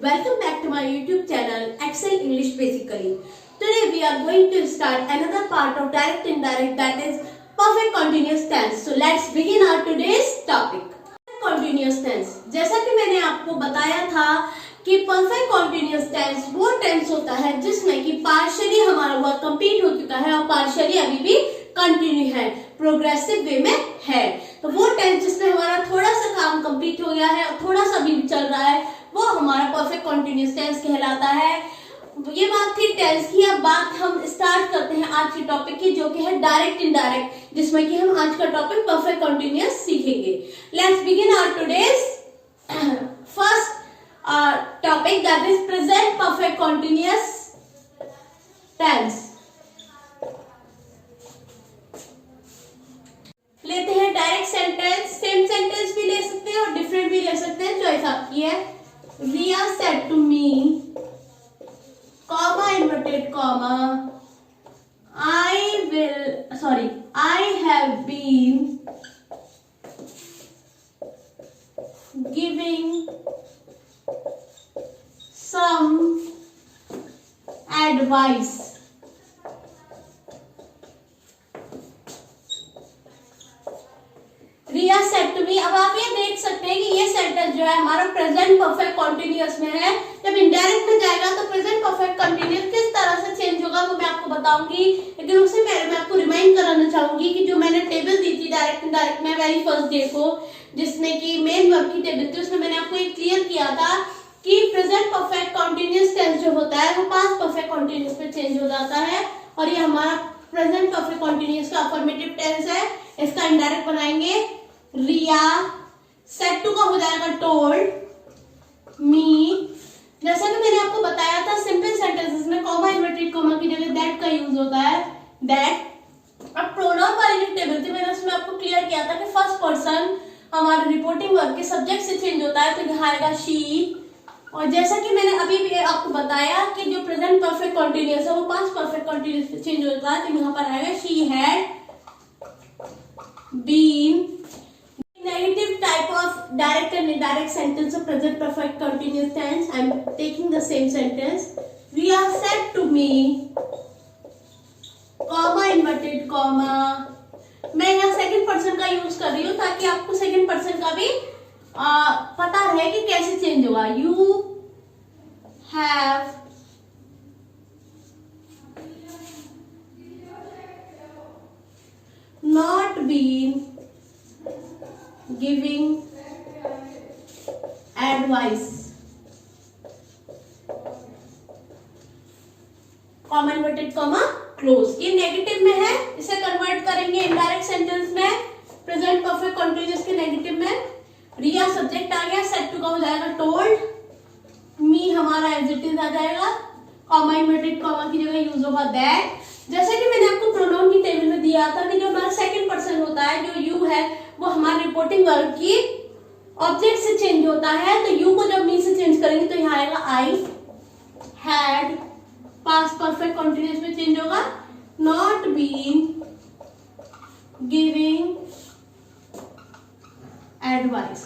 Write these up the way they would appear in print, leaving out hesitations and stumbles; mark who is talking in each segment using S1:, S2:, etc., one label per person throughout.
S1: Welcome back to my YouTube channel Excel English Basically. Today we are going to start another part of direct indirect, that is perfect continuous tense. So let's begin our today's topic. Continuous tense. जैसा कि मैंने आपको बताया था कि perfect continuous tense वो tense होता है जिसमें कि पार्शियली हमारा वर्क कंप्लीट हो चुका है और पार्शियली अभी भी कंटिन्यू है, प्रोग्रेसिव वे में है। तो वो टेंस जिसमें हमारा थोड़ा सा काम कंप्लीट हो गया है और थोड़ा सा भी चल रहा है, वो हमारा परफेक्ट कॉन्टिन्यूअस टेंस कहलाता है। ये बात थी टेंस की। अब बात हम स्टार्ट करते हैं आज के टॉपिक की, जो कि है डायरेक्ट इनडायरेक्ट, जिसमें कि हम आज का टॉपिक परफेक्ट कॉन्टिन्यूअस सीखेंगे। Let's begin our today's first topic, that is present perfect continuous tense. लेते हैं डायरेक्ट सेंटेंस। सेम सेंटेंस भी ले सकते हैं और डिफरेंट भी ले सकते हैं, चॉइस आपकी है। Riya said to me, comma inverted comma, I have been giving some advice. Riya said to me. अब आप ये देख सकते हैं कि ये सेंटेंस जो है हमारा प्रेजेंट परफेक्ट कॉन्टिन्यूअस में है। जब इनडायरेक्ट में जाएगा तो प्रेजेंट परफेक्ट कॉन्टिन्यूअस किस तरह से चेंज होगा वो मैं आपको बताऊंगी, लेकिन उससे पहले मैं आपको रिमाइंड कराना चाहूंगी कि जो मैंने टेबल दी थी डायरेक्ट इनडायरेक्ट में वेरी फर्स्ट डे को, जिसमें कि मेन वर्ब की टेबल थी, उसमें मैंने आपको एक क्लियर किया था कि प्रेजेंट परफेक्ट कॉन्टिन्यूअस टेंस जो होता है वो पास्ट परफेक्ट कॉन्टिन्यूअस में चेंज हो जाता है। और ये हमारा प्रेजेंट परफेक्ट कॉन्टिन्यूअस का अफर्मेटिव टेंस है। इसका इनडायरेक्ट बनाएंगे रिया, सेड टू का हो जाएगा टोल्ड मी। जैसा कि मैंने आपको बताया था सिंपल सेंटेंसेस में कॉमा इन्वर्टेड कॉमा की जगह दैट का यूज होता है, दैट। अब प्रोनाउन वाली जो टेबल थी मैंने उसमें आपको क्लियर किया था कि फर्स्ट पर्सन हमारे रिपोर्टिंग वर्ब के सब्जेक्ट से चेंज होता है, तो यहाँ आएगा शी। और जैसा कि मैंने अभी भी आपको बताया कि जो प्रेजेंट परफेक्ट कॉन्टिन्यूअस है वो पास्ट परफेक्ट कॉन्टिन्यूअस से चेंज होता है, तो यहाँ पर आएगा she had been. Negative type of direct and indirect sentence of present perfect continuous tense. I am taking the same sentence. Riya said to me, comma inverted comma. मैं यहाँ second person का use कर रही हूँ ताकि आपको second person का भी पता रहे कि कैसे चेंज होगा। You have not been giving advice. Comma inverted comma close. ये नेगेटिव में है, इसे कन्वर्ट करेंगे इनडायरेक्ट सेंटेंस में प्रेजेंट परफेक्ट कॉन्टिन्यूअस के नेगेटिव में। रिया सब्जेक्ट आ गया, सेड टू का हो जाएगा टोल्ड, मी हमारा एज इट इज आ जाएगा, कॉमा इन्वर्टेड कॉमा की जगह यूज होगा दैट। जैसा कि मैंने आपको प्रोनाउन की टेबल में दिया था कि जो हमारा सेकंड पर्सन होता है, जो यू है, वो हमारे रिपोर्टिंग वर्ब की ऑब्जेक्ट से चेंज होता है। तो यू को जब मी से चेंज करेंगे तो यहाँ आएगा I had, past perfect continuous में चेंज होगा, not been giving advice,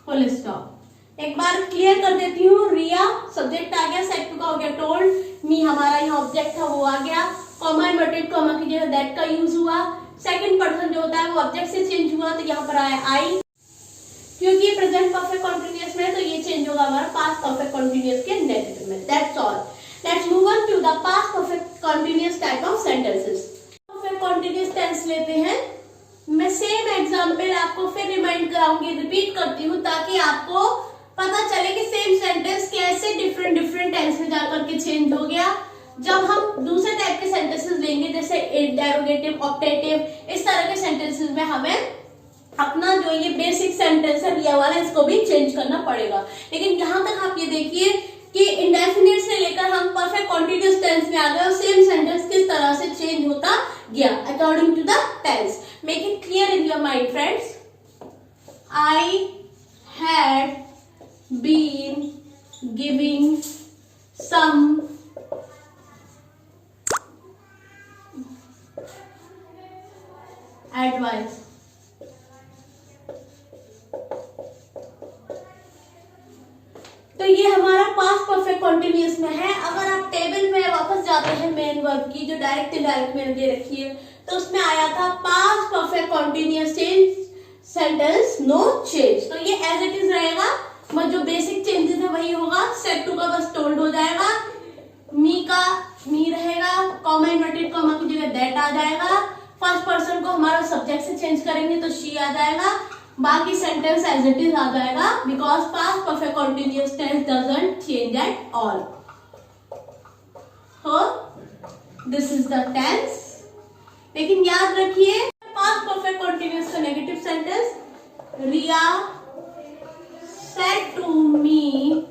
S1: full stop. एक बार क्लियर कर देती हूँ। रिया सब्जेक्ट आ गया, सेड टू का हो गया टोल्ड, मी हमारा यहाँ ऑब्जेक्ट था वो आ गया, कॉमा इन्वर्टेड कॉमा की जगह दैट का यूज हुआ, सेकंड पर्सन जो होता है वो ऑब्जेक्ट से चेंज हुआ, तो यहाँ पर आया आई। क्योंकि प्रेजेंट परफेक्ट कॉन्टिन्यूअस में है तो ये चेंज होगा हमारा पास्ट परफेक्ट कॉन्टिन्यूअस के नेगेटिव में। That's all. Let's move on to the past perfect continuous type of sentences. Perfect continuous tense लेते हैं। मैं सेम एग्जांपल आपको फिर रिमाइंड कराऊंगी, रिपीट करती हूँ ताकि आपको पता चले कि सेम सेंटेंस कैसे डिफरेंट टेंस में जाकर के चेंज हो गया। जब हम दूसरे टाइप के सेंटेंसेस लेंगे जैसे इंटेरोगेटिव, ऑप्टेटिव, इस तरह के सेंटेंसेस में हमें अपना जो ये बेसिक सेंटेंस है रिया वाला, इसको भी चेंज करना पड़ेगा। लेकिन यहाँ तक आप ये देखिए कि इंडेफिनिट से लेकर हम परफेक्ट कॉन्टिन्यूअस टेंस में आ गए और सेम सेंटेंस किस तरह से चेंज होता गया according to the tense. Make it clear in your mind friends. I had been giving some advice. तो ये हमारा पास्ट परफेक्ट कंटिन्यूअस में है। अगर आप टेबल में वापस जाते हैं मेन वर्ब की जो डायरेक्ट इनडायरेक्ट में दे रखी है, तो उसमें आया था past perfect continuous change sentence no change. तो ये एज इट इज रहेगा, मतलब जो बेसिक चेंजेस है वही होगा। सेट टू का बस टोल्ड हो जाएगा, मी का मी रहेगा, कॉमा इन्वर्टेड कॉमा की जगह दैट आ जाएगा। फर्स्ट पर्सन को हमारा सब्जेक्ट से चेंज करेंगे तो शी आ जाएगा, बाकी सेंटेंस एज इट इज आ जाएगा, because past perfect continuous tense doesn't change at all. So this is the tense। लेकिन याद रखिए पास्ट परफेक्ट कंटिन्यूअस का negative sentence, Riya said to me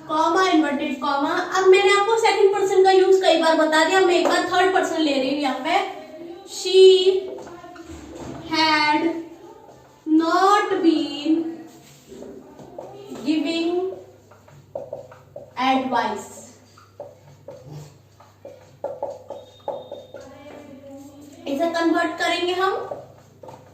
S1: comma inverted comma. अब मैंने आपको सेकंड पर्सन का यूज कई बार बता दिया, मैं एक बार थर्ड पर्सन ले रही हूँ यहाँ पे। She had not been giving advice. इसे कन्वर्ट करेंगे हम,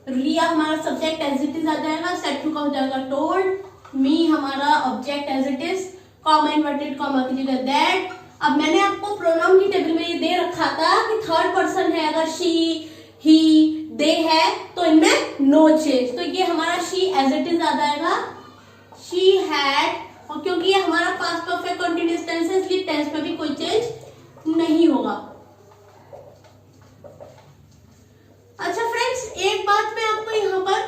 S1: रिया हमारा सब्जेक्ट एज इट इज आ जाएगा, सेट टू का हो जाएगा टोल्ड, मी हमारा object as it is, comma inverted comma की जगह दैट। अब मैंने आपको प्रोनाउन की टेबल में ये दे रखा था कि थर्ड पर्सन है, अगर शी ही दे है तो इनमें नो चेंज, तो ये हमारा शी एज इट इज आ जाएगा, शी हैड। और क्योंकि ये हमारा पास्ट परफेक्ट कंटीन्यूअस टेंस है इसलिए टेंस में भी कोई चेंज नहीं होगा। अच्छा फ्रेंड्स, एक बात मैं आपको यहाँ पर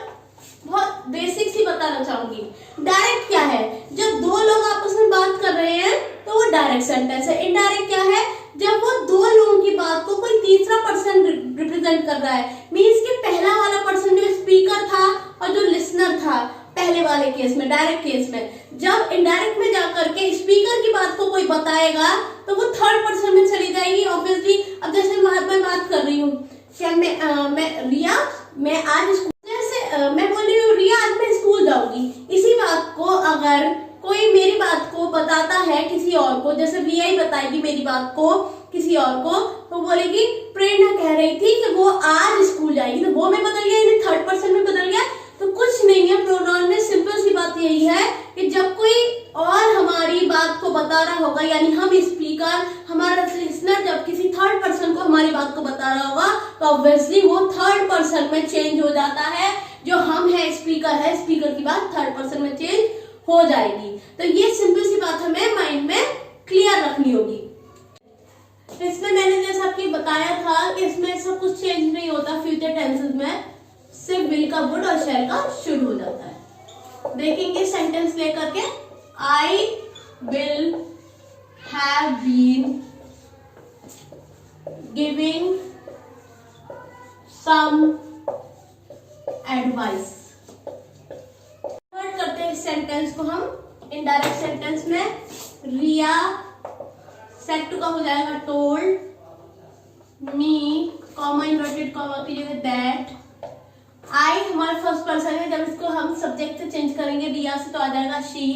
S1: बहुत बेसिक सी बताना चाहूंगी। डायरेक्ट क्या है? जब दो लोग आपस में बात कर रहे हैं तो वो डायरेक्ट सेंटेंस है। इनडायरेक्ट क्या है? जब वो दो लोगों की बात को कोई तीसरा पर्सन रिप्रेजेंट कर रहा है, मीन्स कि पहला वाला पर्सन जो स्पीकर था और जो लिसनर था पहले वाले केस में, डायरेक्ट केस में। जब इनडायरेक्ट में जाकर के स्पीकर की बात को कोई बताएगा तो वो थर्ड पर्सन में चली जाएगी ऑब्वियसली। अब जैसे मैं बात कर रही हूँ, क्या मैं रिया मैं आज मैं बोल रही हूँ रिया आज मैं स्कूल जाऊंगी, इसी बात को अगर कोई मेरी बात को बताता है किसी और को, जैसे रिया ही बताएगी मेरी बात को किसी और को, तो बोलेगी प्रेरणा कह रही थी कि वो आज स्कूल जाएगी, तो वो में बदल गया, यानी थर्ड पर्सन में बदल गया। तो कुछ नहीं है प्रोनाउन में, सिंपल सी बात यही है कि जब कोई और हमारी बात को बता रहा होगा, यानी हम स्पीकर, हमारा लिसनर जब किसी थर्ड पर्सन को हमारी बात को बता रहा होगा तो ऑब्वियसली वो थर्ड पर्सन में चेंज हो जाता है। जो हम है स्पीकर है, स्पीकर की बात थर्ड पर्सन में चेंज हो जाएगी। तो ये सिंपल सी बात हमें माइंड में क्लियर रखनी होगी। इसमें मैंने जैसा आपको बताया था कि इसमें सब कुछ चेंज नहीं होता फ्यूचर टेंसेस में, सिर्फ विल का वुड और शैल का शुड हो जाता है। देखेंगे सेंटेंस लेकर के, I will have been giving some advice. Convert करते हैं इस सेंटेंस को हम इनडायरेक्ट सेंटेंस में। रिया सेट टू का हो जाएगा टोल्ड, मी कॉमा इन्वर्टेड कॉमा की जगह दैट। आई हमारा फर्स्ट पर्सन है, जब इसको हम सब्जेक्ट से चेंज करेंगे रिया से तो आ जाएगा शी।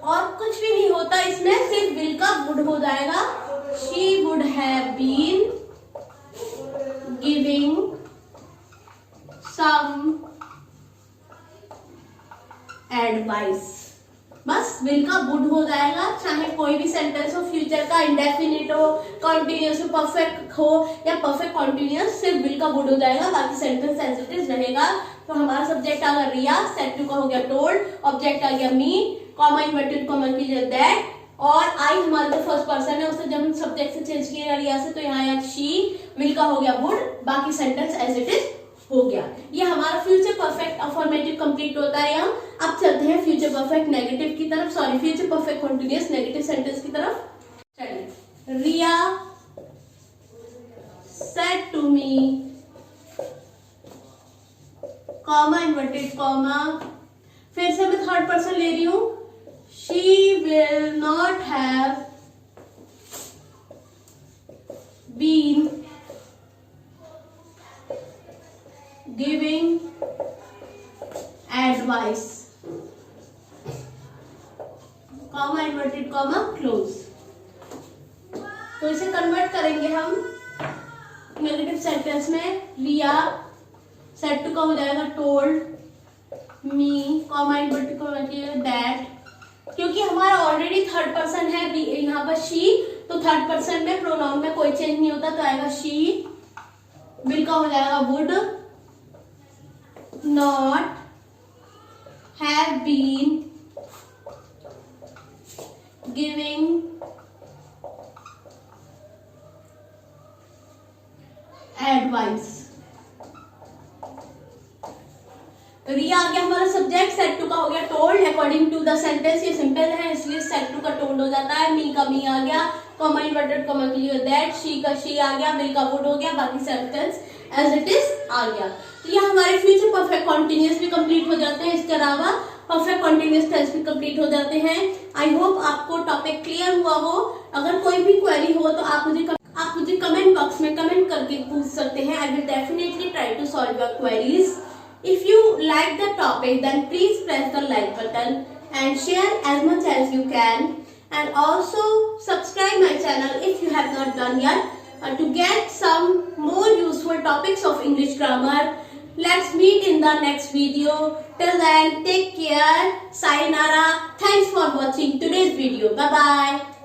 S1: और कुछ भी नहीं होता इसमें, सिर्फ विल का वुड हो जाएगा, she would have been giving some advice. बस विल का वुड हो जाएगा, चाहे कोई भी सेंटेंस हो, फ्यूचर का, इंडेफिनिट हो, कंटिन्यूअस हो, परफेक्ट हो या परफेक्ट कंटिन्यूअस, सिर्फ विल का वुड हो जाएगा, बाकी सेंटेंस एज इट इज रहेगा। तो हमारा सब्जेक्ट आ गया रिया, सेट टू का हो गया टोल्ड, ऑब्जेक्ट आ गया मी, कॉमा इन्वर्टेड कॉमा की जगह दैट, और आई हमारा जो फर्स्ट पर्सन है उसे जब हम सब्जेक्ट से चेंज किया रिया से तो यहाँ आया शी, विल का हो गया वुड, बाकी सेंटेंस एज इट इज हो गया। ये हमारा फ्यूचर परफेक्ट अफर्मेटिव कंप्लीट होता है यहाँ। अब चलते हैं फ्यूचर परफेक्ट नेगेटिव की तरफ, sorry future perfect continuous negative sentence की तरफ। चलिए, Riya said to me comma inverted comma, फिर से मैं थर्ड पर्सन ले रही हूं, she will not have been giving advice, comma inverted comma close. तो इसे कन्वर्ट करेंगे हम नेगेटिव सेंटेंस में। रिया सेट टू का हो जाएगा told, me comma inverted comma that, है यहाँ पर शी, तो थर्ड पर्सन में प्रोनाउन में कोई चेंज नहीं होता, तो आएगा शी। विल का हो जाएगा would not have been giving advice. Riya आ गया हमारा सब्जेक्ट, सेट टू का हो गया told according to the sentence, ये सिंपल है इसलिए सेट टू का टोल्ड हो जाता है। मी का मी आ गया, कॉमा इन्वर्टेड कॉमा के लिए दैट, शी का शी आ गया, विल का वुड हो गया, बाकी सेंटेंस एज इट इज आ गया। तो ये हमारे फ्यूचर परफेक्ट कॉन्टिन्यूअस भी कंप्लीट हो जाते हैं, इसके अलावा परफेक्ट कॉन्टिन्यूअस टेंस भी कंप्लीट हो जाते हैं। आई होप आपको टॉपिक क्लियर हुआ हो। अगर कोई भी क्वेरी हो तो आप मुझे कमेंट बॉक्स में कमेंट करके पूछ सकते हैं। I will definitely try to solve your queries. If you like the topic, then please press the like button and share as much as you can, and also subscribe my channel if you have not done yet, to get some more useful topics of English grammar. Let's meet in the next video. Till then, take care. Sayonara. Thanks for watching today's video. Bye bye.